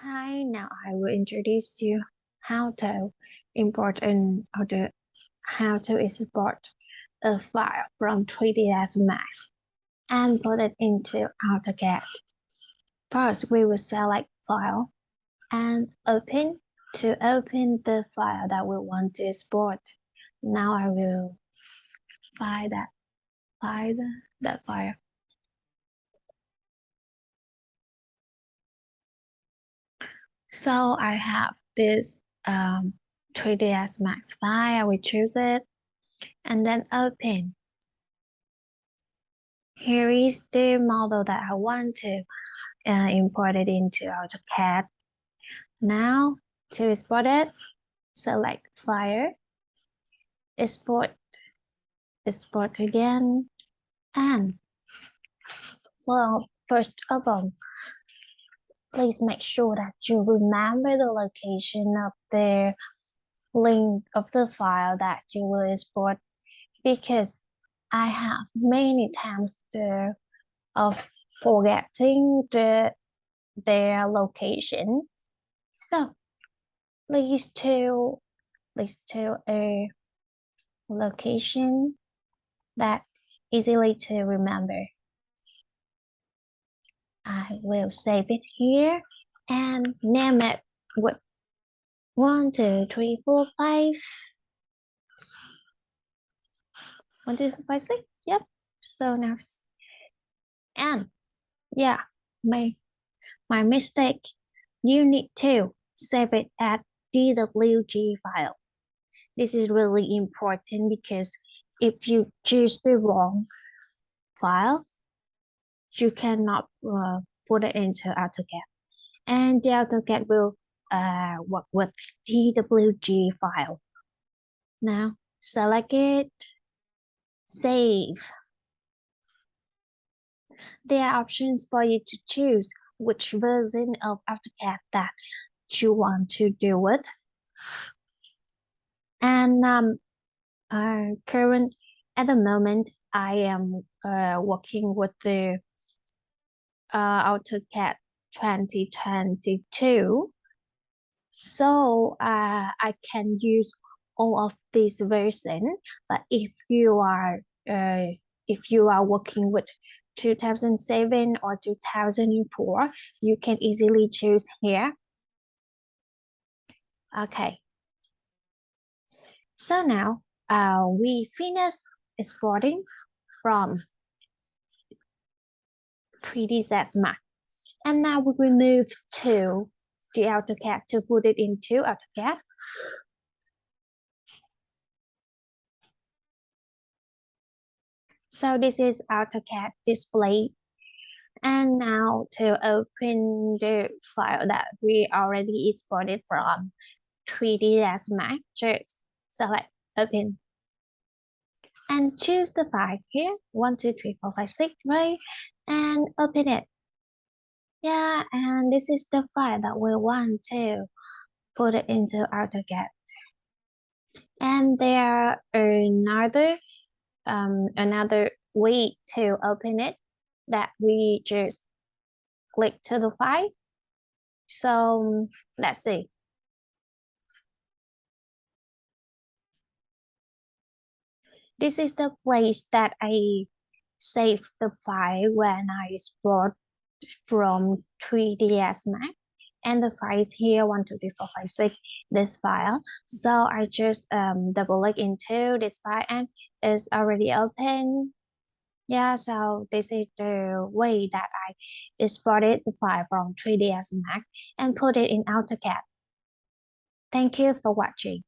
Hi, now I will introduce you how to import and how to export a file from 3dsmax and put it into Autocad. First, we will select File and Open to open the file that we want to export. Now I will find that file. So I have this 3dsmax file. I will choose it and then open. Here is the model that I want to import it into Autocad. Now to export it, select File, Export, Export again, and first of all, please make sure that you remember the location of the link of the file that you will export, because I have many times of forgetting their location. So please tell a location that easily to remember. I will save it here and name it with 1, 2, 3, 4, 5. 1, 2, 3, 5, 6. Yep. So now, and yeah, my mistake. You need to save it as DWG file. This is really important because if you choose the wrong file, you cannot put it into Autocad. And the Autocad will work with DWG file. Now, select it, save. There are options for you to choose which version of Autocad that you want to do it. And at the moment, I am working with the Autocad 2022. So I can use all of this version. But if you are working with 2007 or 2004, you can easily choose here. Okay. So now we finished exporting from 3dsmax, and now we will move to the Autocad to put it into Autocad. So this is Autocad display. And now to open the file that we already exported from 3dsmax, just select Open. And choose the file here, 1, 2, 3, 4, 5, 6, right? And open it. Yeah, and this is the file that we want to put it into Autocad. And there another way to open it, that we just click to the file. So let's see. This is the place that I save the file when I export from 3dsmax, and the file is here, 1, 2, 3, 4, 5, 6, this file. So I just double click into this file and it's already open. Yeah, so this is the way that I exported the file from 3dsmax and put it in Autocad. Thank you for watching.